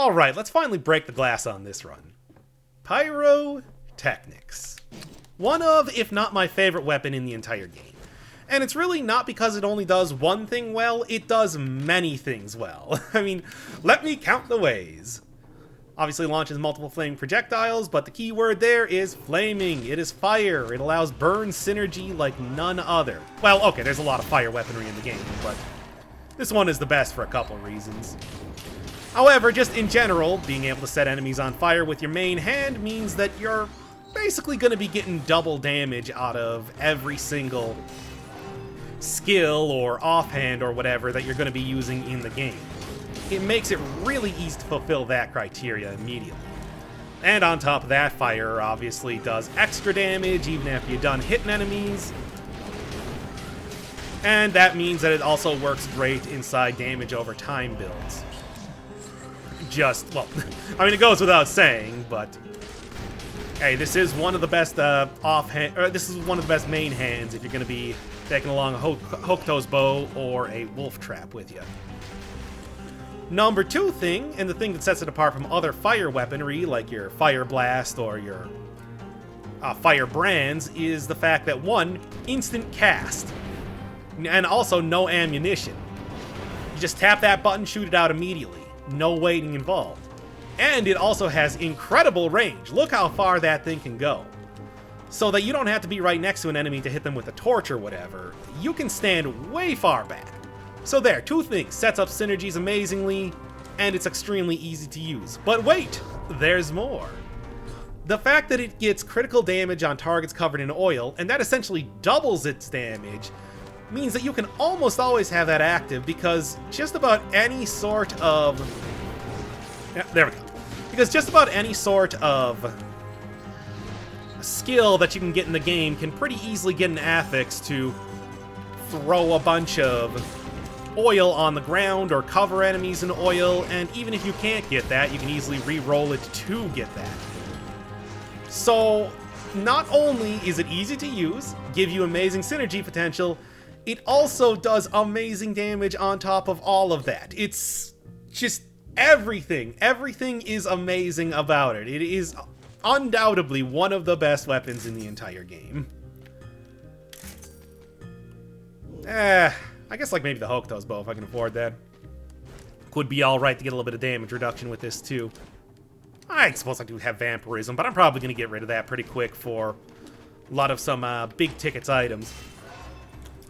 Alright, let's finally break the glass on this run. Pyrotechnics. One of, if not my favorite weapon in the entire game. And it's really not because it only does one thing well, it does many things well. I mean, let me count the ways. Obviously launches multiple flaming projectiles, but the key word there is flaming. It is fire. It allows burn synergy like none other. Well, okay, there's a lot of fire weaponry in the game, but this one is the best for a couple of reasons. However, just in general, being able to set enemies on fire with your main hand means that you're basically going to be getting double damage out of every single skill or offhand or whatever that you're going to be using in the game. It makes it really easy to fulfill that criteria immediately. And on top of that, fire obviously does extra damage even after you're done hitting enemies. And that means that it also works great inside damage over time builds. Well, I mean, it goes without saying, but hey, this is one of the best this is one of the best main hands if you're going to be taking along a Hokuto's bow or a wolf trap with you. Number two thing, and the thing that sets it apart from other fire weaponry like your fire blast or your fire brands, is the fact that one, instant cast, and also no ammunition. You just tap that button, shoot it out immediately. No waiting involved. And it also has incredible range. Look how far that thing can go. So that you don't have to be right next to an enemy to hit them with a torch or whatever. You can stand way far back. So there, two things. Sets up synergies amazingly, and it's extremely easy to use. But wait, there's more. The fact that it gets critical damage on targets covered in oil, and that essentially doubles its damage, means that you can almost always have that active, because just about any sort of... Yeah, there we go. Because just about any sort of skill that you can get in the game can pretty easily get an affix to throw a bunch of oil on the ground or cover enemies in oil, and even if you can't get that, you can easily re-roll it to get that. So, not only is it easy to use, give you amazing synergy potential, it also does amazing damage on top of all of that. It's just everything. Everything is amazing about it. It is undoubtedly one of the best weapons in the entire game. I guess like maybe the Hokuto's bow if I can afford that. Could be alright to get a little bit of damage reduction with this too. I suppose I do have vampirism, but I'm probably going to get rid of that pretty quick for a lot of some big tickets items.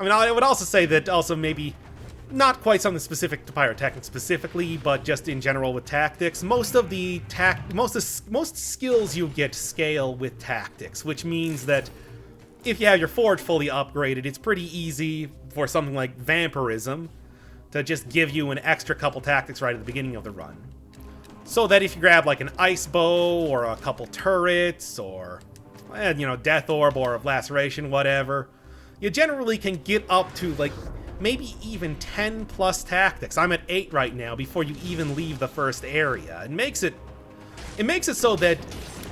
I mean, I would also say that also maybe not quite something specific to Pyrotechnics specifically, but just in general with tactics. Most skills you get scale with tactics, which means that if you have your forge fully upgraded, it's pretty easy for something like vampirism to just give you an extra couple tactics right at the beginning of the run. So that if you grab like an ice bow or a couple turrets or, you know, death orb or laceration, whatever, you generally can get up to like maybe even 10 plus tactics. I'm at 8 right now before you even leave the first area. It makes it so that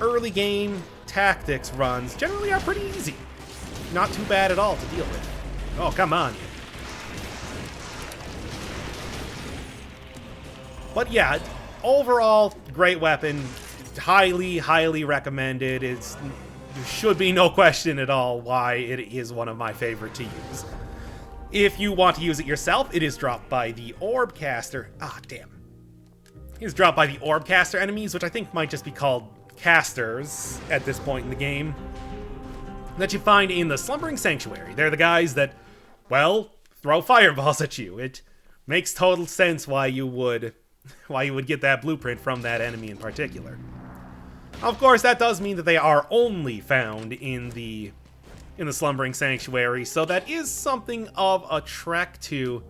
early game tactics runs generally are pretty easy. Not too bad at all to deal with. Oh, come on. But yeah, overall, great weapon. Highly, highly recommended. There should be no question at all why it is one of my favorite to use. If you want to use it yourself, it is dropped by the orb caster. Ah, damn. It is dropped by the orb caster enemies, which I think might just be called casters at this point in the game, that you find in the Slumbering Sanctuary. They're the guys that, well, throw fireballs at you. It makes total sense why you would get that blueprint from that enemy in particular. Of course, that does mean that they are only found in the Slumbering Sanctuary, so that is something of a trek to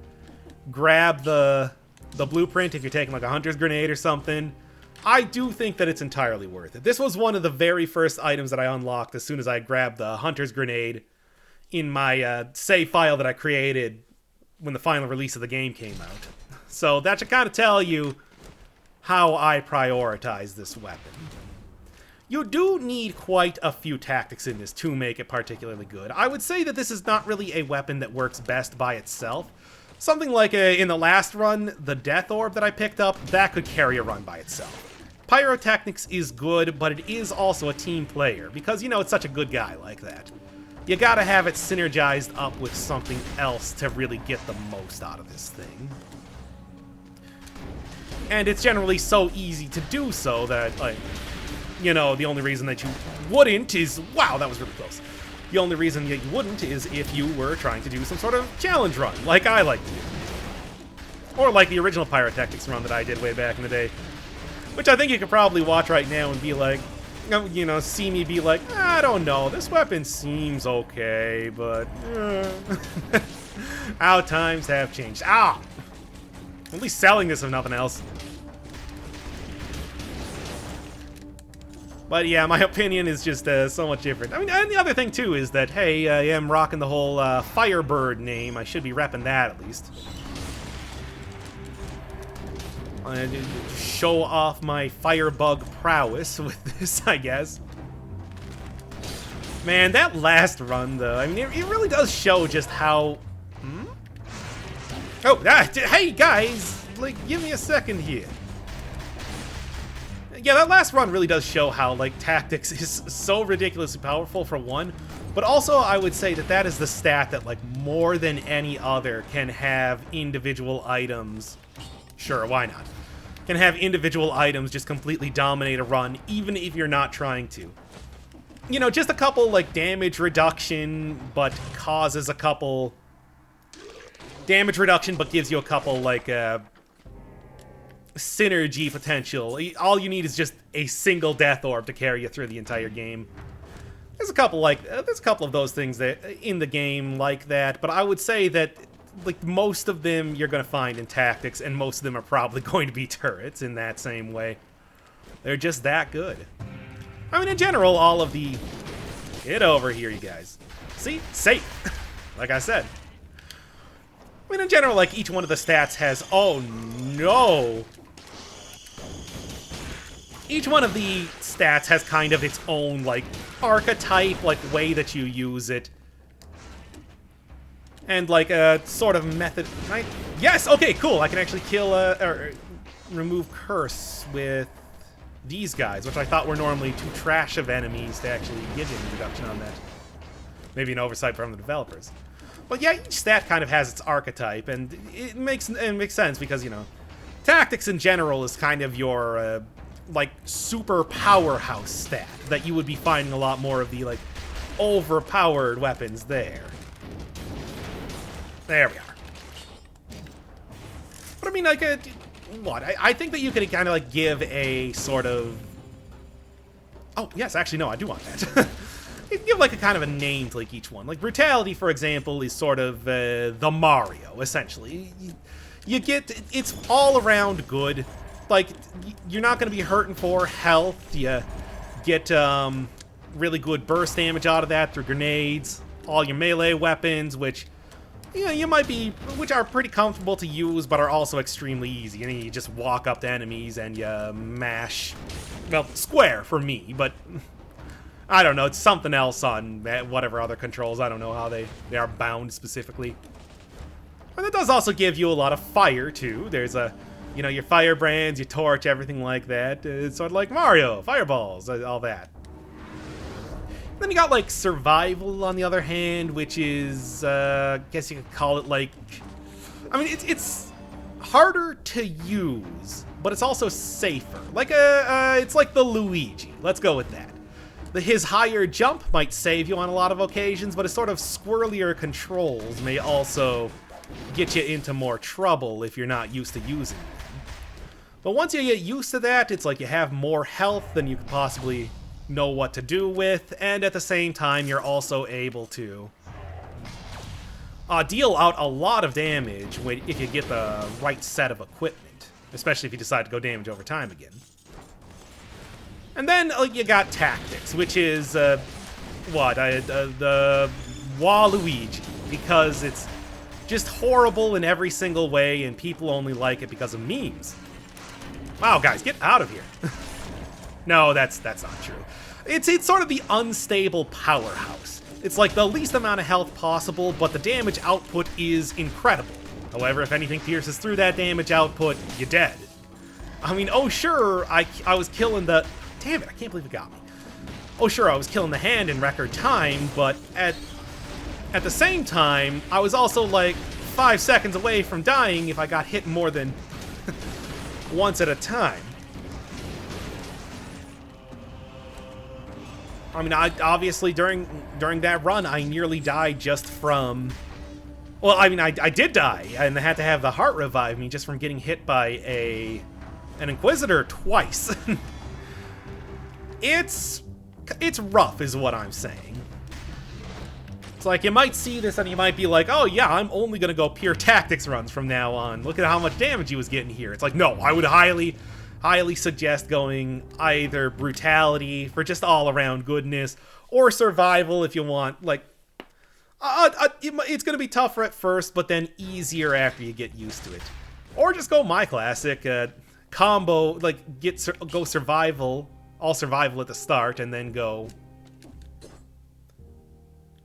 grab the blueprint if you're taking like a hunter's grenade or something. I do think that it's entirely worth it. This was one of the very first items that I unlocked as soon as I grabbed the hunter's grenade in my save file that I created when the final release of the game came out. So that should kind of tell you how I prioritize this weapon. You do need quite a few tactics in this to make it particularly good. I would say that this is not really a weapon that works best by itself, Something like in the last run, the Death Orb that I picked up, that could carry a run by itself. Pyrotechnics is good, but it is also a team player, because, you know, it's such a good guy like that. You gotta have it synergized up with something else to really get the most out of this thing. And it's generally so easy to do so that, like, you know, the only reason that you wouldn't is... Wow, that was really close. The only reason that you wouldn't is if you were trying to do some sort of challenge run, like I like to do. Or like the original Pyrotechnics run that I did way back in the day. Which I think you could probably watch right now and be like, you know, see me be like, I don't know, this weapon seems okay, but... How times have changed. Ah! At least selling this if nothing else. But yeah, my opinion is just so much different. I mean, and the other thing too is that, hey, I am rocking the whole Firebird name. I should be repping that at least. Show off my firebug prowess with this, I guess. Man, that last run though, I mean, it really does show just how... Oh, hey guys, like, give me a second here. Yeah, that last run really does show how, like, tactics is so ridiculously powerful for one, but also I would say that that is the stat that, like, more than any other can have individual items. Sure, why not? Can have individual items just completely dominate a run, even if you're not trying to. You know, just a couple, like, damage reduction, but causes a couple... Damage reduction, but gives you a couple, like, synergy potential. All you need is just a single Death Orb to carry you through the entire game. There's a couple, like, there's a couple of those things that in the game like that, but I would say that, like, most of them you're going to find in tactics, and most of them are probably going to be turrets in that same way. They're just that good. I mean, in general, all of the... Get over here, you guys. See? Safe. Like I said. I mean, in general, like, each one of the stats has... Oh, no! Each one of the stats has kind of its own, like, archetype, like, way that you use it. And, like, a sort of method... Yes! Okay, cool! I can actually kill, or remove Curse with these guys, which I thought were normally too trash of enemies to actually give any reduction on that. Maybe an oversight from the developers. But yeah, each stat kind of has its archetype, and it makes sense because, you know, tactics in general is kind of your, like, super powerhouse stat that you would be finding a lot more of the, like, overpowered weapons there. There we are. But I mean, like, what? I think that you could kind of, like, give a sort of... Oh, yes, actually, no, I do want that. You can give, like, a kind of a name to, like, each one. Like, Brutality, for example, is sort of the Mario, essentially. You get... It's all around good. Like, you're not going to be hurting for health. You get really good burst damage out of that through grenades. All your melee weapons, which... You know, you might be... Which are pretty comfortable to use, but are also extremely easy. And you just walk up to enemies and you mash... Well, square for me, but... I don't know, it's something else on whatever other controls. I don't know how they are bound specifically. And it does also give you a lot of fire, too. There's a, you know, your firebrands, your torch, everything like that. It's sort of like Mario, fireballs, all that. Then you got, like, survival, on the other hand, which is, I guess you could call it, like... I mean, it's harder to use, but it's also safer. Like, it's like the Luigi. Let's go with that. His higher jump might save you on a lot of occasions, but his sort of squirrelier controls may also get you into more trouble if you're not used to using them. But once you get used to that, it's like you have more health than you could possibly know what to do with, and at the same time, you're also able to deal out a lot of damage if you get the right set of equipment, especially if you decide to go damage over time again. And then you got tactics, which is the Waluigi, because it's just horrible in every single way, and people only like it because of memes. Wow, guys, get out of here! No, that's not true. It's sort of the unstable powerhouse. It's like the least amount of health possible, but the damage output is incredible. However, if anything pierces through that damage output, you're dead. I mean, oh sure, I was killing the... Damn it, I can't believe it got me. Oh sure, I was killing the hand in record time, but at the same time, I was also like 5 seconds away from dying if I got hit more than once at a time. I mean, obviously during that run, I nearly died just from... Well, I mean, I did die, and I had to have the heart revive me just from getting hit by an Inquisitor twice. It's rough, is what I'm saying. It's like, you might see this and you might be like, oh yeah, I'm only gonna go Pyrotechnics runs from now on. Look at how much damage he was getting here. It's like, no, I would highly suggest going either Brutality for just all-around goodness, or Survival if you want, like... it's gonna be tougher at first, but then easier after you get used to it. Or just go my classic, combo, like, go Survival... all Survival at the start, and then go...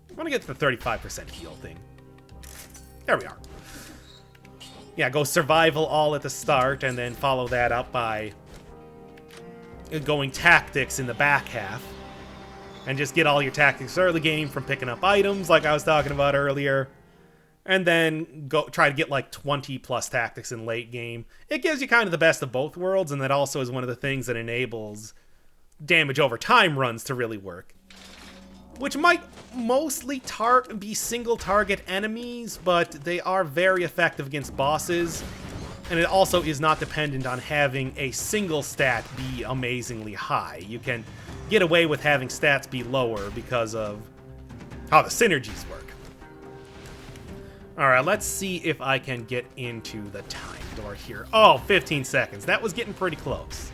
I want to get to the 35% heal thing. There we are. Yeah, go Survival all at the start, and then follow that up by going Tactics in the back half. And just get all your Tactics early game from picking up items, like I was talking about earlier. And then go try to get like 20 plus Tactics in late game. It gives you kind of the best of both worlds, and that also is one of the things that enables damage over time runs to really work. Which might mostly be single target enemies, but they are very effective against bosses. And it also is not dependent on having a single stat be amazingly high. You can get away with having stats be lower because of how the synergies work. Alright, let's see if I can get into the time door here. Oh, 15 seconds. That was getting pretty close.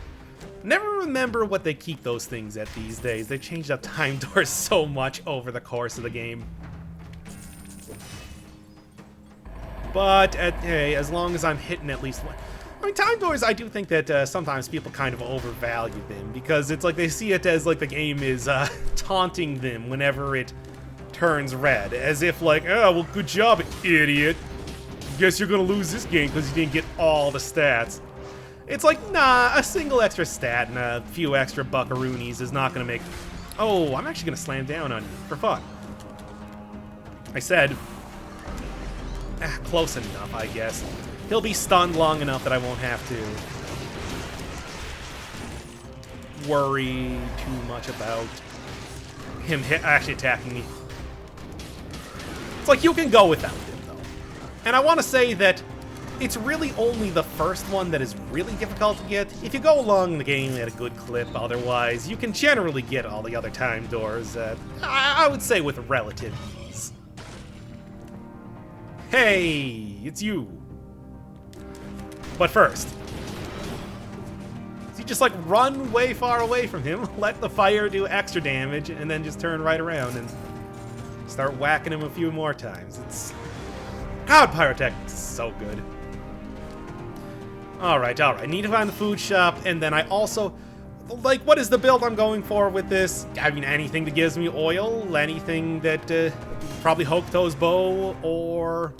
Never remember what they keep those things at these days. They changed up time doors so much over the course of the game. But, hey, as long as I'm hitting at least one... I mean, time doors, I do think that sometimes people kind of overvalue them, because it's like they see it as like the game is taunting them whenever it turns red. As if like, oh, well, good job, idiot. Guess you're gonna lose this game because you didn't get all the stats. It's like, nah, a single extra stat and a few extra buckaroonies is not going to make... Oh, I'm actually going to slam down on you for fun. I said... close enough, I guess. He'll be stunned long enough that I won't have to worry too much about him actually attacking me. It's like, you can go without him, though. And I want to say that it's really only the first one that is really difficult to get. If you go along the game at a good clip, otherwise, you can generally get all the other time doors, I would say with relative ease. Hey, it's you. But first, you just like run way far away from him, let the fire do extra damage, and then just turn right around and start whacking him a few more times. It's... God, Pyrotechnics is so good. Alright. Need to find the food shop, and then I also... Like, what is the build I'm going for with this? I mean, anything that gives me oil, anything that... probably Hokuto's bow, or...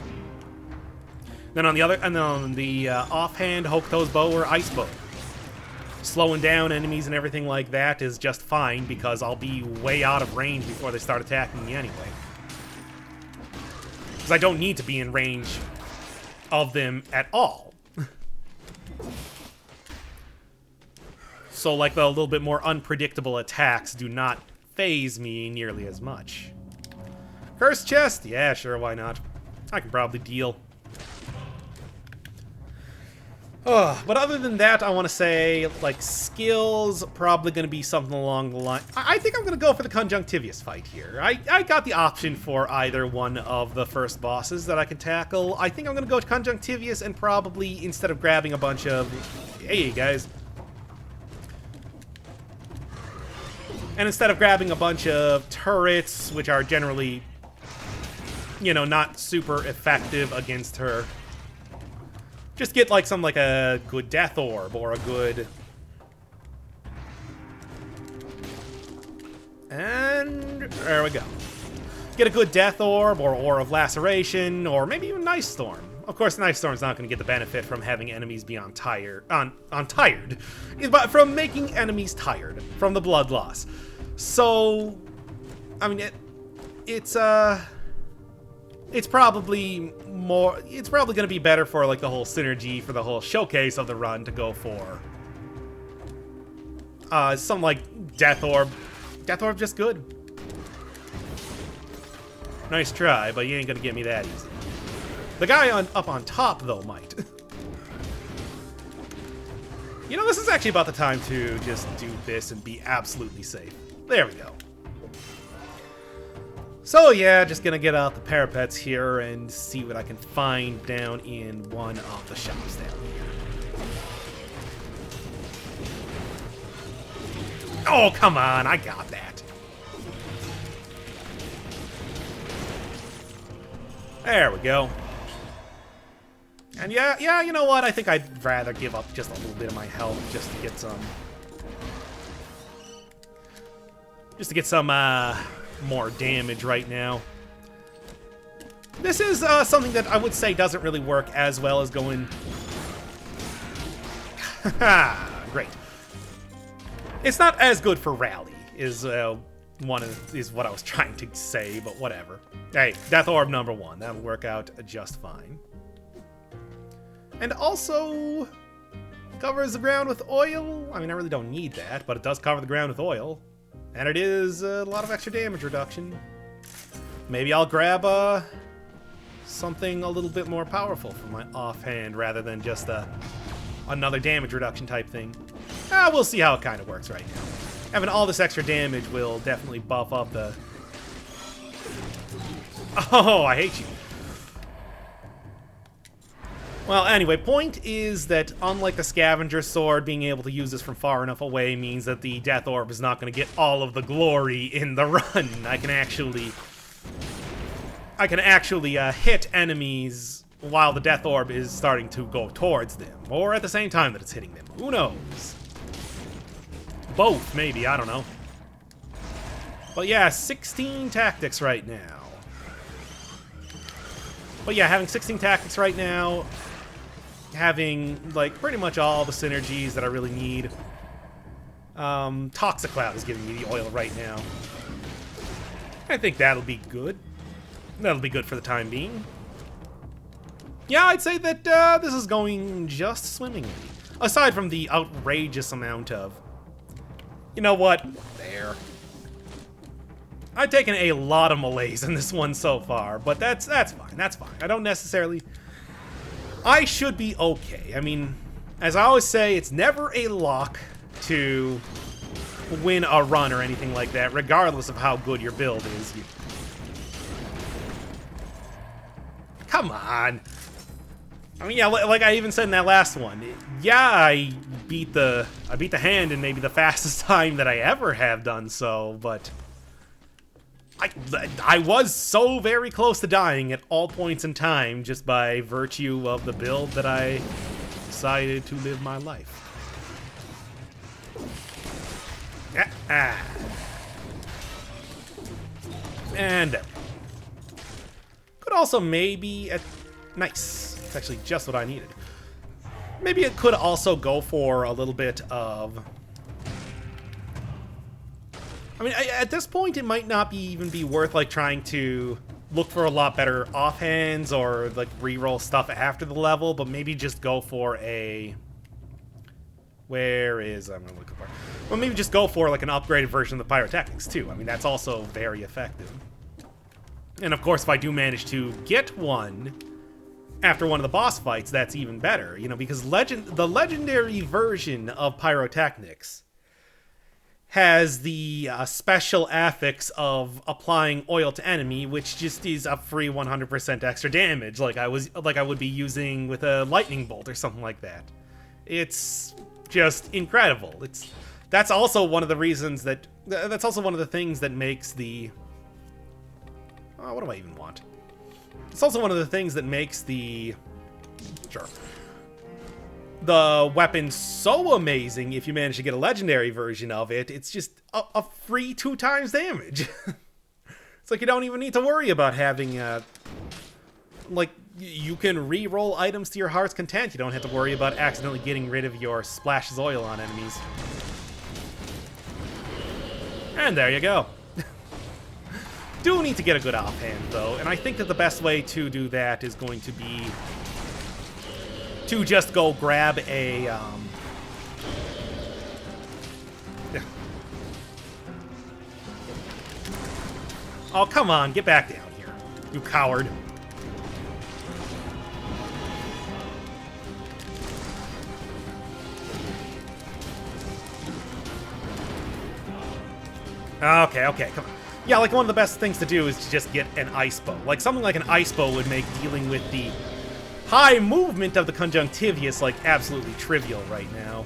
Then on the other... And then on the offhand, Hokuto's bow or ice bow. Slowing down enemies and everything like that is just fine, because I'll be way out of range before they start attacking me anyway. Because I don't need to be in range of them at all. So, like, the little bit more unpredictable attacks do not faze me nearly as much. Cursed chest? Yeah, sure, why not? I can probably deal. But other than that, I want to say, like, skills, probably going to be something along the line... I think I'm going to go for the Conjunctivius fight here. I got the option for either one of the first bosses that I can tackle. I think I'm going to go to Conjunctivius and probably, instead of grabbing a bunch of... Hey, guys. And instead of grabbing a bunch of turrets, which are generally, you know, not super effective against her, just get like some, like a good death orb or a good... And there we go. Get a good death orb or Ore of Laceration or maybe even Nice Storm. Of course, Knife Storm's not going to get the benefit from having enemies be tired, but from making enemies tired from the blood loss. So, I mean, it's probably going to be better for like the whole synergy, for the whole showcase of the run to go for something like Death Orb. Death Orb just good. Nice try, but you ain't gonna get me that easy. The guy up on top, though, might. You know, this is actually about the time to just do this and be absolutely safe. There we go. So yeah, just gonna get out the parapets here and see what I can find down in one of the shops down here. Oh, come on, I got that. There we go. And yeah, you know what? I think I'd rather give up just a little bit of my health just to get some more damage right now. This is something that I would say doesn't really work as well as going... Great. It's not as good for rally, is what I was trying to say, but whatever. Hey, Death Orb #1. That'll work out just fine. And also covers the ground with oil. I mean, I really don't need that, but it does cover the ground with oil. And it is a lot of extra damage reduction. Maybe I'll grab something a little bit more powerful for my offhand rather than just another damage reduction type thing. We'll see how it kind of works right now. Having all this extra damage will definitely buff up the... Oh, I hate you. Well, anyway, point is that unlike the Scavenger Sword, being able to use this from far enough away means that the Death Orb is not going to get all of the glory in the run. I can actually hit enemies while the Death Orb is starting to go towards them, or at the same time that it's hitting them. Who knows? Both, maybe, I don't know. But yeah, 16 tactics right now. But yeah, having 16 tactics right now, having, like, pretty much all the synergies that I really need. Toxicloud is giving me the oil right now. I think that'll be good. That'll be good for the time being. Yeah, I'd say that this is going just swimmingly. Aside from the outrageous amount of... You know what? There. I've taken a lot of melees in this one so far, but that's fine. That's fine. I don't necessarily... I should be okay. I mean, as I always say, it's never a lock to win a run or anything like that, regardless of how good your build is. Come on. I mean, yeah, like I even said in that last one, yeah, I beat the hand in maybe the fastest time that I ever have done so, but I was so very close to dying at all points in time just by virtue of the build that I decided to live my life. And could also maybe... Nice. It's actually just what I needed. Maybe it could also go for a little bit of... I mean, at this point, it might not even be worth, like, trying to look for a lot better offhands or, like, reroll stuff after the level, but maybe just go for a... Where is... I'm gonna look for... Well, maybe just go for, like, an upgraded version of the Pyrotechnics, too. I mean, that's also very effective. And, of course, if I do manage to get one after one of the boss fights, that's even better, you know, because the legendary version of Pyrotechnics has the special affix of applying oil to enemy, which just is a free 100% extra damage, like I would be using with a lightning bolt or something like that. It's just incredible. That's also one of the reasons that's also one of the things that makes the... Oh, what do I even want? It's also one of the things that makes the... Sure. The weapon so amazing if you manage to get a legendary version of it. It's just a free 2 times damage. It's like you don't even need to worry about having, like, you can re-roll items to your heart's content. You don't have to worry about accidentally getting rid of your splashes oil on enemies. And there you go. Do need to get a good offhand, though, and I think that the best way to do that is going to be to just go grab a, Oh, come on, get back down here, you coward. Okay, come on. Yeah, like one of the best things to do is to just get an ice bow. Like something like an ice bow would make dealing with the high movement of the Conjunctivius like absolutely trivial right now.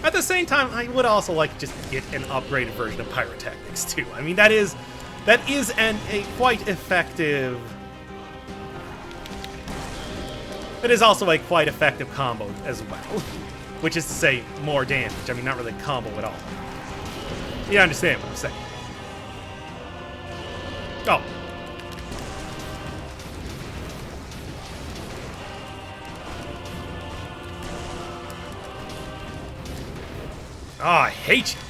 At the same time, I would also like just get an upgraded version of Pyrotechnics too. I mean, that is a quite effective. It is also a quite effective combo as well, which is to say more damage. I mean, not really a combo at all. You understand what I'm saying? Oh. Oh, I hate you.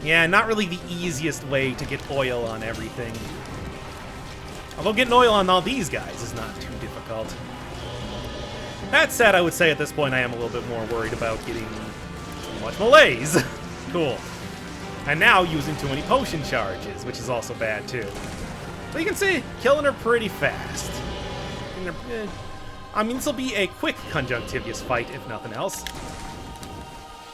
Yeah, not really the easiest way to get oil on everything. Although getting oil on all these guys is not too difficult. That said, I would say at this point I am a little bit more worried about getting too much malaise. Cool. And now using too many potion charges, which is also bad too. But you can see, killing her pretty fast. I mean, this will be a quick Conjunctivius fight, if nothing else.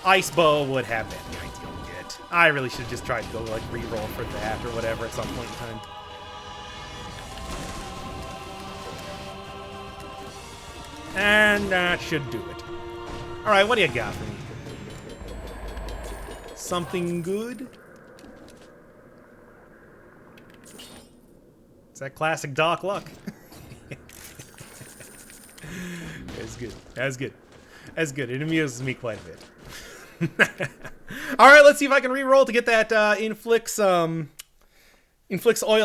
Ice Bow would have been the ideal get. I really should have just tried to go, like, re-roll for that or whatever at some point in time. And that should do it. Alright, what do you got for me? Something good? Is that classic Doc Luck? That's good. That's good. That's good. It amuses me quite a bit. Alright, let's see if I can re-roll to get that inflicts oil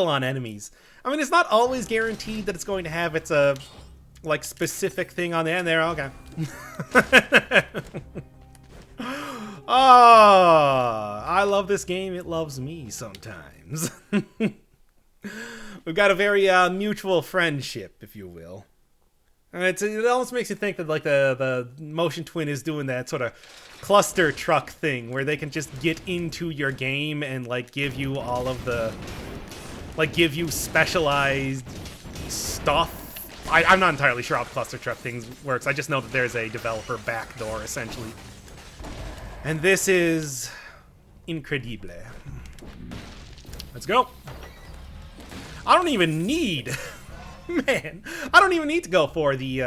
on enemies. I mean, it's not always guaranteed that it's going to have its like specific thing on the end there. Okay. Oh, I love this game. It loves me sometimes. We've got a very mutual friendship, if you will. And it almost makes you think that like the Motion Twin is doing that sort of cluster truck thing where they can just get into your game and like give you all of the give you specialized stuff. I'm not entirely sure how the cluster truck thing works. I just know that there's a developer backdoor essentially. And this is incredible. Let's go. I don't even need man, I don't even need to go for the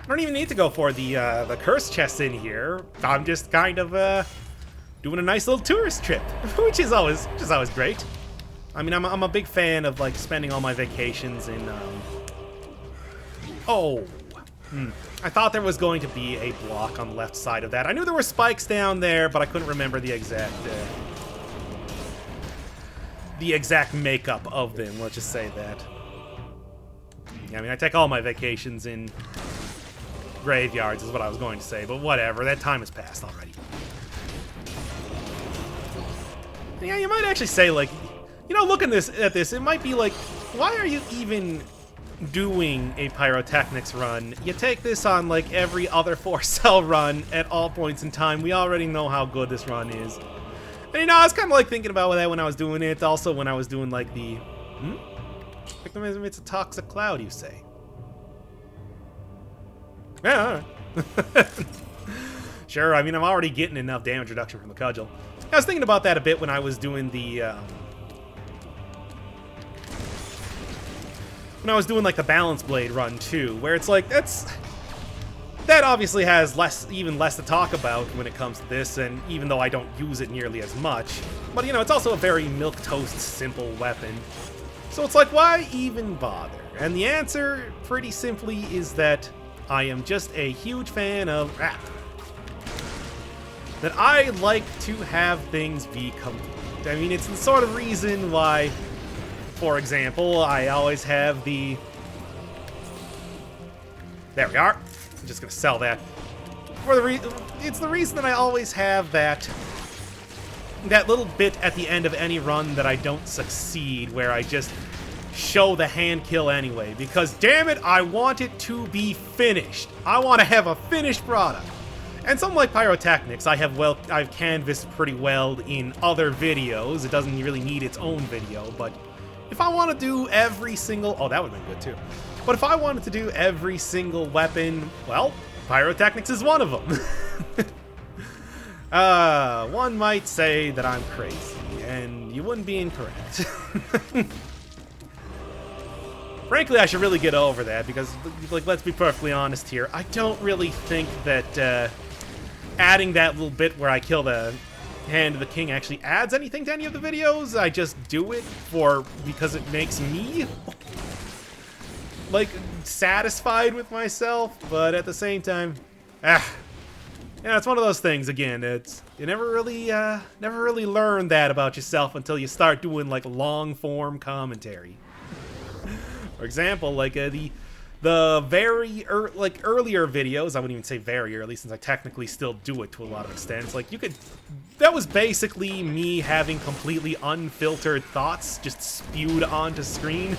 the curse chest in here. I'm just kind of doing a nice little tourist trip, which is always great. I mean, I'm a big fan of like spending all my vacations in I thought there was going to be a block on the left side of that. I knew there were spikes down there, but I couldn't remember the exact makeup of them. Let's just say that. Yeah, I mean, I take all my vacations in graveyards, is what I was going to say, but whatever. That time has passed already. Yeah, you might actually say, like, you know, looking at this, it might be like, why are you even doing a Pyrotechnics run? You take this on like every other 4-cell run at all points in time. We already know how good this run is. And you know, I was kind of like thinking about that when I was doing it. Also, when I was doing like the it's a toxic cloud, you say? Yeah. Sure. I mean, I'm already getting enough damage reduction from the cudgel. I was thinking about that a bit when I was doing the like the balance blade run too, where it's like that obviously has even less to talk about when it comes to this, and even though I don't use it nearly as much, but you know, it's also a very milquetoast simple weapon. So it's like, why even bother? And the answer, pretty simply, is that I am just a huge fan of rap. That I like to have things be complete. I mean, it's the sort of reason why for example, I always have the... There we are. I'm just gonna sell that. It's the reason that I always have that little bit at the end of any run that I don't succeed, where I just show the hand kill anyway, because damn it, I want it to be finished. I want to have a finished product. And something like Pyrotechnics, I've canvassed pretty well in other videos. It doesn't really need its own video, but if I want to do every single... Oh, that would have been good too. But if I wanted to do every single weapon, well, Pyrotechnics is one of them. One might say that I'm crazy, and you wouldn't be incorrect. Frankly, I should really get over that, because, like, let's be perfectly honest here, I don't really think that adding that little bit where I kill the Hand of the King actually adds anything to any of the videos. I just do it because it makes me, like, satisfied with myself, but at the same time, yeah, it's one of those things, again, you never really learn that about yourself until you start doing, like, long-form commentary. For example, like, the very earlier videos, I wouldn't even say very early, since I technically still do it to a lot of extents, like, that was basically me having completely unfiltered thoughts just spewed onto screen.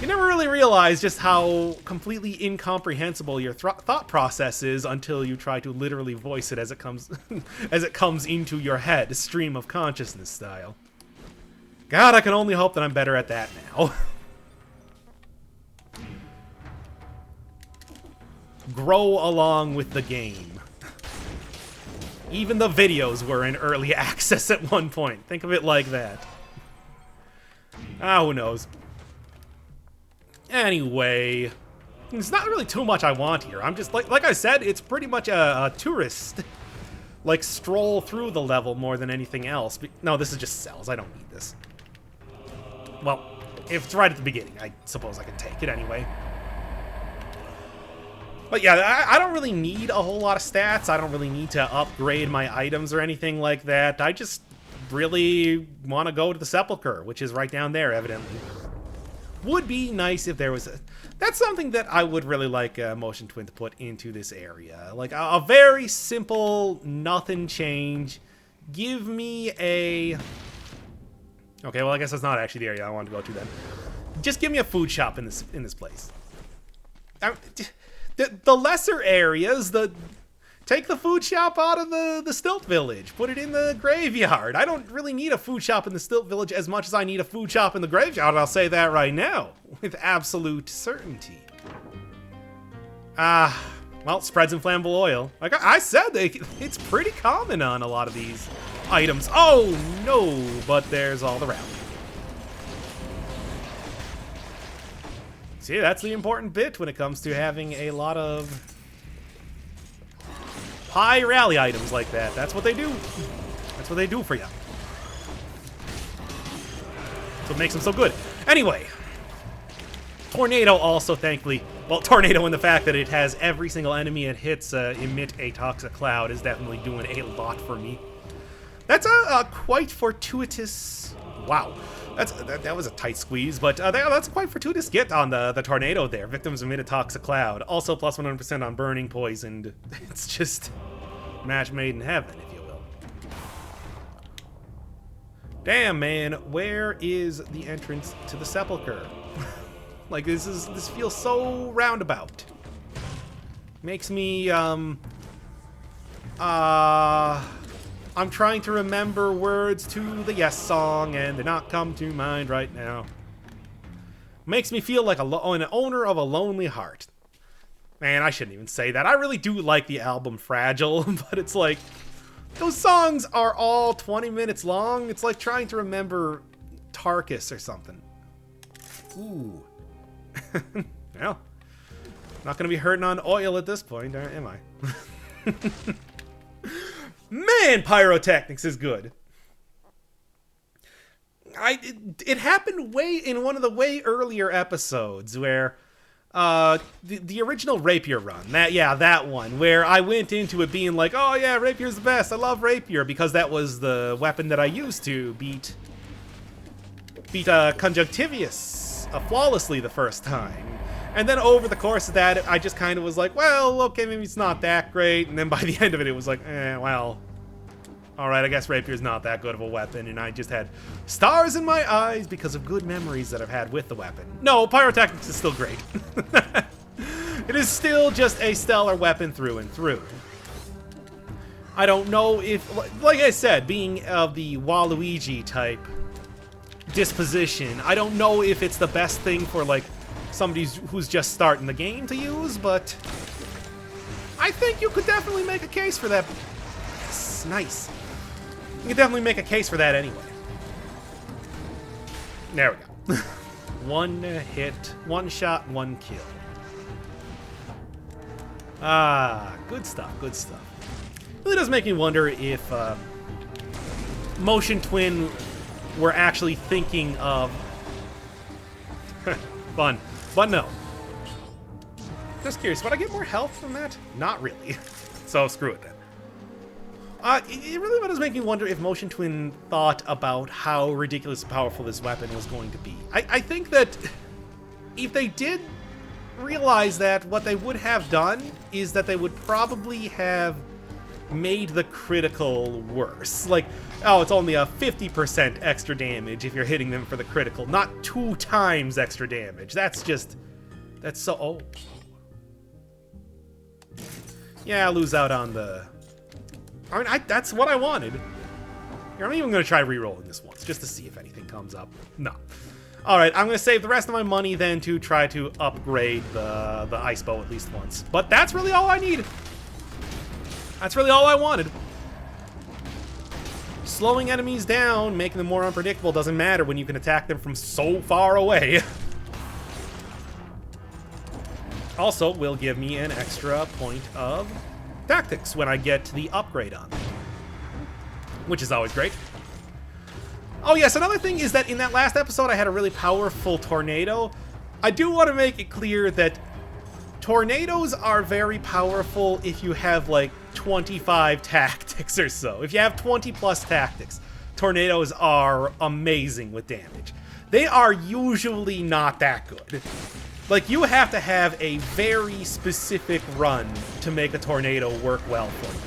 You never really realize just how completely incomprehensible your thought process is until you try to literally voice it as it comes as it comes into your head, stream of consciousness style. God, I can only hope that I'm better at that now. Grow along with the game. Even the videos were in early access at one point. Think of it like that. Who knows? Anyway, there's not really too much I want here. I'm just, like I said, it's pretty much a tourist, like, stroll through the level more than anything else. No, this is just cells. I don't need this. Well, if it's right at the beginning, I suppose I can take it anyway. But yeah, I don't really need a whole lot of stats. I don't really need to upgrade my items or anything like that. I just really want to go to the Sepulcher, which is right down there, evidently. Would be nice if there was a... That's something that I would really like Motion Twin to put into this area. Like, a very simple, nothing change. Give me a... Okay, well, I guess that's not actually the area I wanted to go to then. Just give me a food shop in this place. The lesser areas, take the food shop out of the Stilt Village. Put it in the graveyard. I don't really need a food shop in the Stilt Village as much as I need a food shop in the graveyard. I'll say that right now, with absolute certainty. Well, spreads inflammable oil. Like I said, it's pretty common on a lot of these items. Oh, no, but there's all the rally. See, that's the important bit when it comes to having a lot of high rally items like that. That's what they do. That's what they do for you. That's what makes them so good. Anyway, Tornado also, thankfully, well, Tornado in the fact that it has every single enemy it hits emit a toxic cloud is definitely doing a lot for me. That's a quite fortuitous... Wow. That was a tight squeeze, but that's a quite fortuitous get on the Tornado there. Victims emit a toxic cloud. Also plus 100% on burning poisoned. It's just match made in heaven, if you will. Damn, man, where is the entrance to the Sepulcher? Like, this feels so roundabout. Makes me I'm trying to remember words to the Yes song, and they're not come to mind right now. Makes me feel like an owner of a lonely heart. Man, I shouldn't even say that. I really do like the album Fragile, but it's like, those songs are all 20 minutes long. It's like trying to remember Tarkus or something. Ooh. Well, not gonna be hurting on oil at this point, am I? Man, Pyrotechnics is good. It happened in one of the way earlier episodes where the original Rapier run, that one, where I went into it being like, oh yeah, Rapier's the best, I love Rapier, because that was the weapon that I used to beat beat Conjunctivius flawlessly the first time. And then over the course of that, I just kind of was like, well, okay, maybe it's not that great. And then by the end of it, it was like, well, all right, I guess Rapier's not that good of a weapon. And I just had stars in my eyes because of good memories that I've had with the weapon. No, Pyrotechnics is still great. It is still just a stellar weapon through and through. I don't know if, like I said, being of the Waluigi type disposition, I don't know if it's the best thing for, like, somebody who's just starting the game to use, but I think you could definitely make a case for that. Yes, nice. You could definitely make a case for that anyway. There we go. One hit, one shot, one kill. Ah, good stuff, good stuff. Really does make me wonder if Motion Twin were actually thinking of fun, but no. Just curious, would I get more health from that? Not really. So screw it then. It really does make me wonder if Motion Twin thought about how ridiculously powerful this weapon was going to be. I think that if they did realize that, what they would have done is that they would probably have made the critical worse. Like, oh, it's only a 50% extra damage if you're hitting them for the critical, not 2 times extra damage. That's so... Oh. Yeah, I lose out on the... I mean, that's what I wanted. Here, I'm even going to try re-rolling this once, just to see if anything comes up. No. Alright, I'm going to save the rest of my money then to try to upgrade the ice bow at least once. But that's really all I need. That's really all I wanted. Slowing enemies down, making them more unpredictable doesn't matter when you can attack them from so far away. Also, will give me an extra point of tactics when I get the upgrade on them, which is always great. Oh yes, another thing is that in that last episode I had a really powerful tornado. I do want to make it clear that tornadoes are very powerful if you have like 25 tactics or so. If you have 20 plus tactics, tornadoes are amazing with damage. They are usually not that good. Like, you have to have a very specific run to make a tornado work well for you.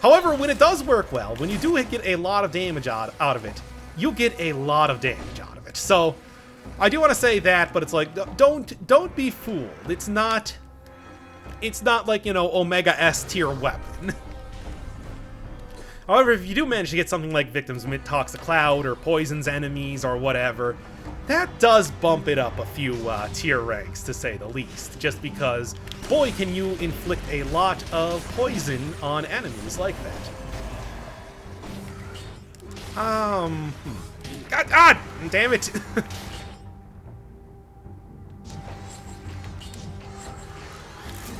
However, when it does work well, when you do get a lot of damage out of it, you get a lot of damage out of it. So, I do want to say that, but it's like, don't be fooled. It's not like, you know, Omega S tier weapon. However, if you do manage to get something like Victims Amid Toxic Cloud or Poisons Enemies or whatever, that does bump it up a few tier ranks, to say the least. Just because, boy, can you inflict a lot of poison on enemies like that. God damn it!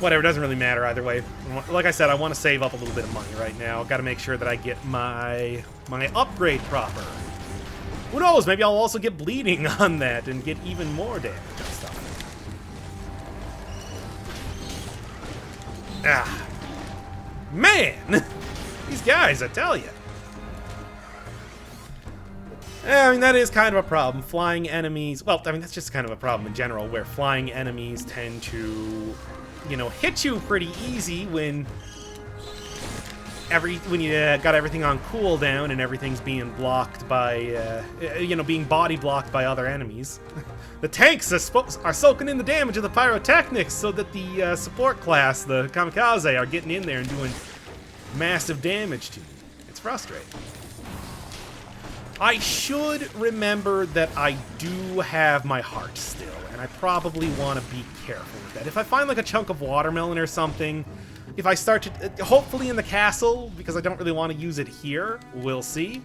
Whatever, doesn't really matter either way. Like I said, I want to save up a little bit of money right now. Got to make sure that I get my upgrade proper. Who knows, maybe I'll also get bleeding on that and get even more damage and stuff. Ah. Man! These guys, I tell you. I mean, that is kind of a problem. Flying enemies... Well, I mean, that's just kind of a problem in general, where flying enemies tend to, you know, hit you pretty easy when you got everything on cooldown and everything's being blocked by, you know, being body blocked by other enemies. The tanks are soaking in the damage of the Pyrotechnics so that the support class, the Kamikaze, are getting in there and doing massive damage to you. It's frustrating. I should remember that I do have my heart still, and I probably want to be careful with that. If I find like a chunk of watermelon or something, if I start to, hopefully in the castle, because I don't really want to use it here, we'll see.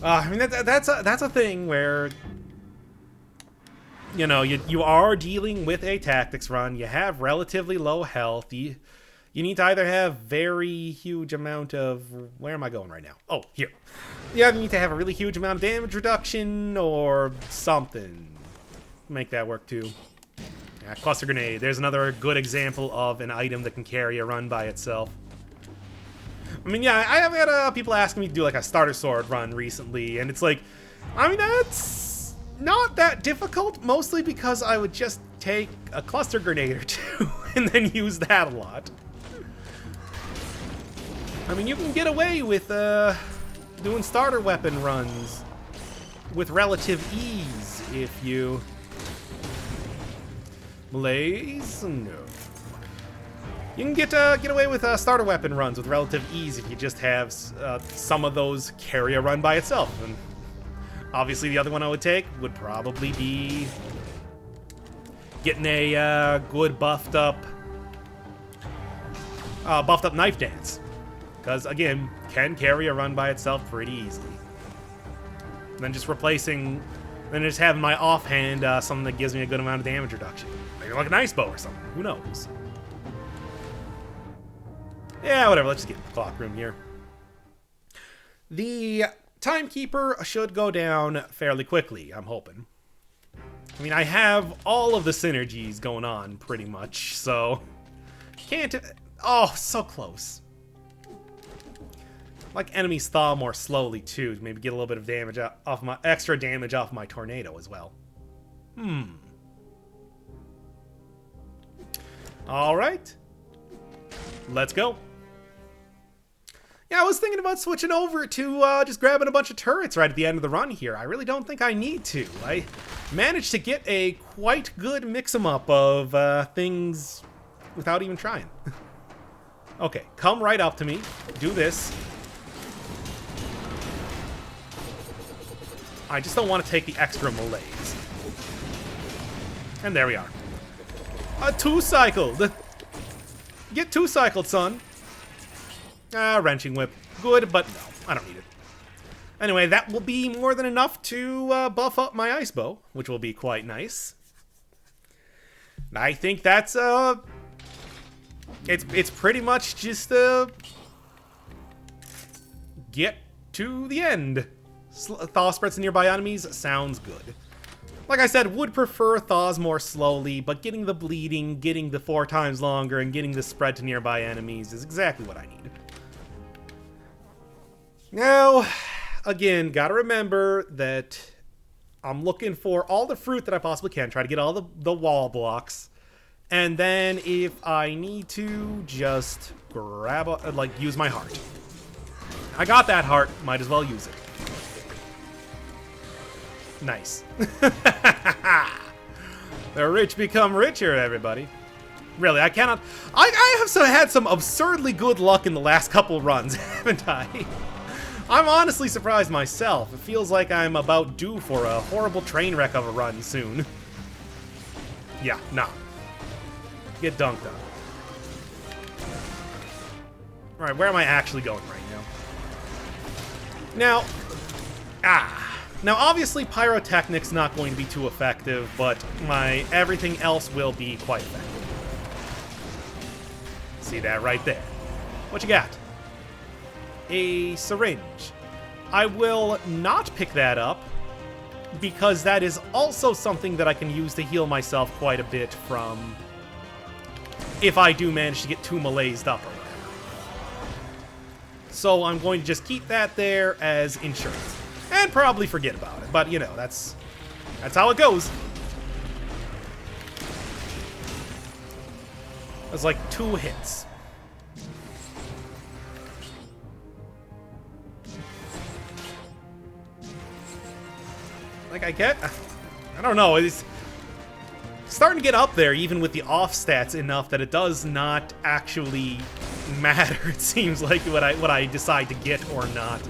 I mean, that's a thing where, you know, you are dealing with a tactics run, you have relatively low health, you need to either have very huge amount of... Where am I going right now? Oh, here. You either need to have a really huge amount of damage reduction or something. Make that work too. Yeah, cluster grenade. There's another good example of an item that can carry a run by itself. I mean, yeah, I have had people asking me to do like a starter sword run recently, and it's like, I mean, that's not that difficult, mostly because I would just take a cluster grenade or two and then use that a lot. I mean, you can get away with doing starter weapon runs with relative ease if you... Blaze? No. You can get away with starter weapon runs with relative ease if you just have some of those carry a run by itself. And obviously the other one I would take would probably be getting a good buffed up knife dance. Because, again, can carry a run by itself pretty easily. And then just replacing... Then just having my offhand something that gives me a good amount of damage reduction. Maybe like an ice bow or something. Who knows? Yeah, whatever. Let's just get in the clock room here. The timekeeper should go down fairly quickly, I'm hoping. I mean, I have all of the synergies going on, pretty much, so... Can't... Oh, so close. Like enemies thaw more slowly, too, to maybe get a little bit of damage off my... Extra damage off my tornado as well. Alright. Let's go. Yeah, I was thinking about switching over to just grabbing a bunch of turrets right at the end of the run here. I really don't think I need to. I managed to get a quite good mix-em-up of things without even trying. Okay, come right up to me. Do this. I just don't want to take the extra melees. And there we are. Two-cycled. Get two-cycled, son. Wrenching whip. Good, but no, I don't need it. Anyway, that will be more than enough to buff up my ice bow, which will be quite nice. I think that's, it's pretty much just, get to the end. Thaw spreads to nearby enemies sounds good. Like I said, would prefer thaws more slowly, but getting the bleeding, getting the 4 times longer, and getting the spread to nearby enemies is exactly what I need. Now, again, gotta remember that I'm looking for all the fruit that I possibly can, try to get all the wall blocks, and then if I need to, just grab, use my heart. I got that heart, might as well use it. Nice. The rich become richer, everybody. Really, I cannot... I have had some absurdly good luck in the last couple runs, haven't I? I'm honestly surprised myself. It feels like I'm about due for a horrible train wreck of a run soon. Yeah, nah. Get dunked on. Alright, where am I actually going right now? Now, obviously, Pyrotechnics not going to be too effective, but my everything else will be quite effective. See that right there. What you got? A syringe. I will not pick that up, because that is also something that I can use to heal myself quite a bit from if I do manage to get too melee'd up or whatever. So I'm going to just keep that there as insurance. And probably forget about it, but you know, that's how it goes. That's like 2 hits. Like I don't know, it's starting to get up there even with the off stats enough that it does not actually matter, it seems like, what I decide to get or not.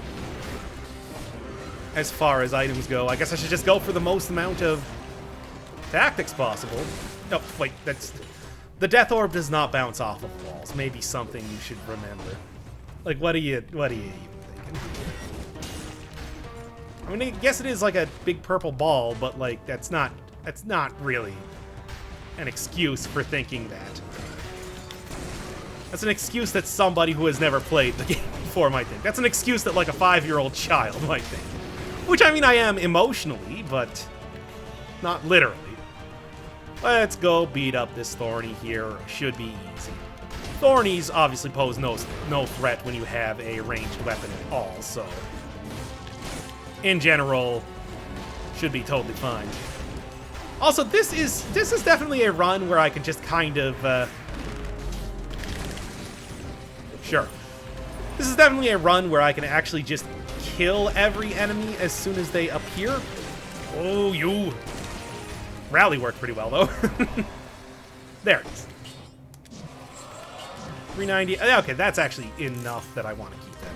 As far as items go, I guess I should just go for the most amount of tactics possible. No, wait, that's... The death orb does not bounce off of walls. Maybe something you should remember. Like, what are you even thinking? I mean, I guess it is like a big purple ball, but like, that's not really an excuse for thinking that. That's an excuse that somebody who has never played the game before might think. That's an excuse that like a 5-year-old child might think. Which, I mean, I am emotionally, but not literally. Let's go beat up this Thorny here. Should be easy. Thornies obviously pose no threat when you have a ranged weapon at all, so... In general, Should be totally fine. Also, this is definitely a run where I can just kind of, sure. This is definitely a run where I can actually just kill every enemy as soon as they appear. Oh, you. Rally worked pretty well, though. There it is. 390. Okay, that's actually enough that I want to keep that.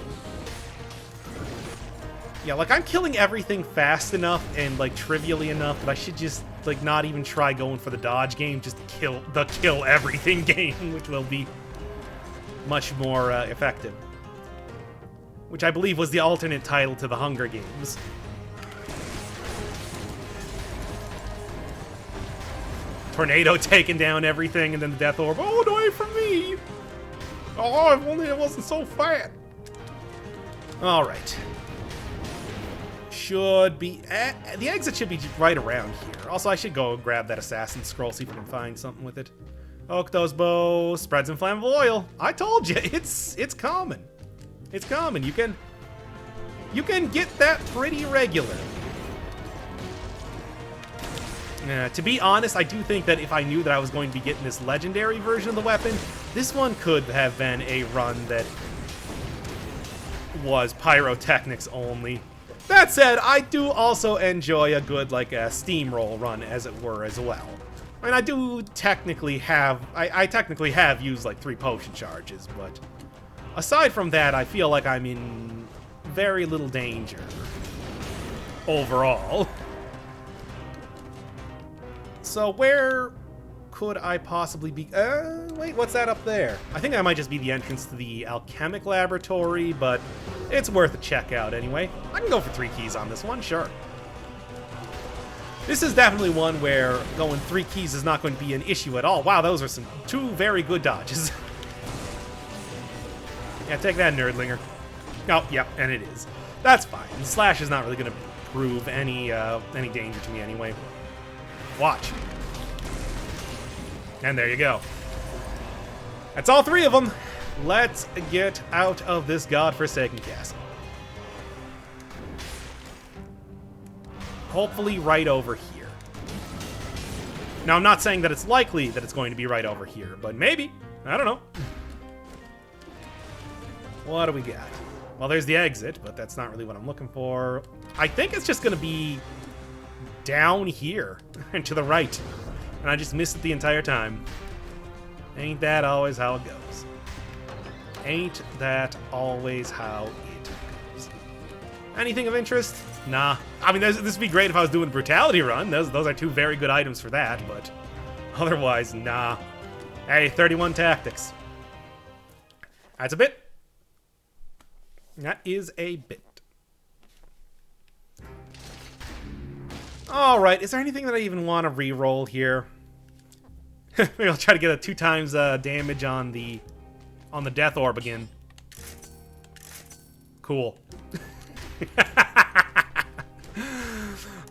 Yeah, like, I'm killing everything fast enough and, like, trivially enough that I should just, like, not even try going for the dodge game, just kill everything game, which will be much more effective. Which I believe was the alternate title to the Hunger Games. Tornado taking down everything, and then the Death Orb. Oh, away from me! Oh, if only it wasn't so fat. All right. Should be... the exit should be right around here. Also, I should go grab that Assassin's Scroll, see if I can find something with it. Okto's bow spreads inflammable oil. I told you, it's common. It's common. You can get that pretty regular. To be honest, I do think that if I knew that I was going to be getting this legendary version of the weapon, this one could have been a run that was Pyrotechnics only. That said, I do also enjoy a good, like, a steamroll run, as it were, as well. I mean, I do technically have... I technically have used, like, 3 potion charges, but... aside from that, I feel like I'm in very little danger. Overall. So where could I possibly be? Wait, what's that up there? I think that might just be the entrance to the alchemic laboratory, but it's worth a check out anyway. I can go for 3 keys on this one, sure. This is definitely one where going 3 keys is not going to be an issue at all. Wow, those are 2 very good dodges. Yeah, take that, nerdlinger. Oh, yeah, and it is. That's fine. The slash is not really going to prove any danger to me anyway. Watch. And there you go. That's all 3 of them. Let's get out of this godforsaken castle. Hopefully right over here. Now, I'm not saying that it's likely that it's going to be right over here, but maybe. I don't know. What do we got? Well, there's the exit, but that's not really what I'm looking for. I think it's just going to be down here and to the right. And I just missed it the entire time. Ain't that always how it goes? Ain't that always how it goes? Anything of interest? Nah. I mean, this would be great if I was doing the Brutality run. Those are 2 very good items for that, but otherwise, nah. Hey, 31 tactics. That's a bit. That is a bit. Alright, is there anything that I even want to re-roll here? Maybe I'll try to get a 2 times damage on the Death Orb again. Cool.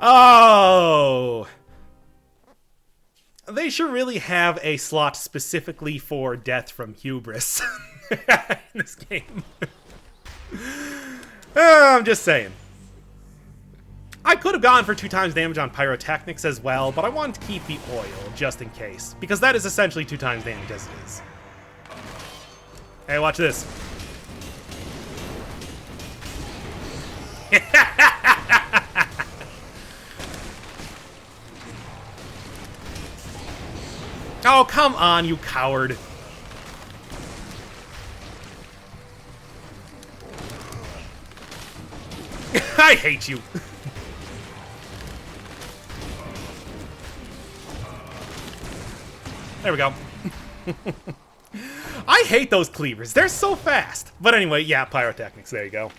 Oh! They should really have a slot specifically for death from hubris in this game. I'm just saying. I could have gone for 2 times damage on Pyrotechnics as well, but I wanted to keep the oil, just in case. Because that is essentially 2 times damage as it is. Hey, watch this. Oh, come on, you coward. I hate you. There we go. I hate those cleavers. They're so fast. But anyway, yeah, Pyrotechnics. There you go.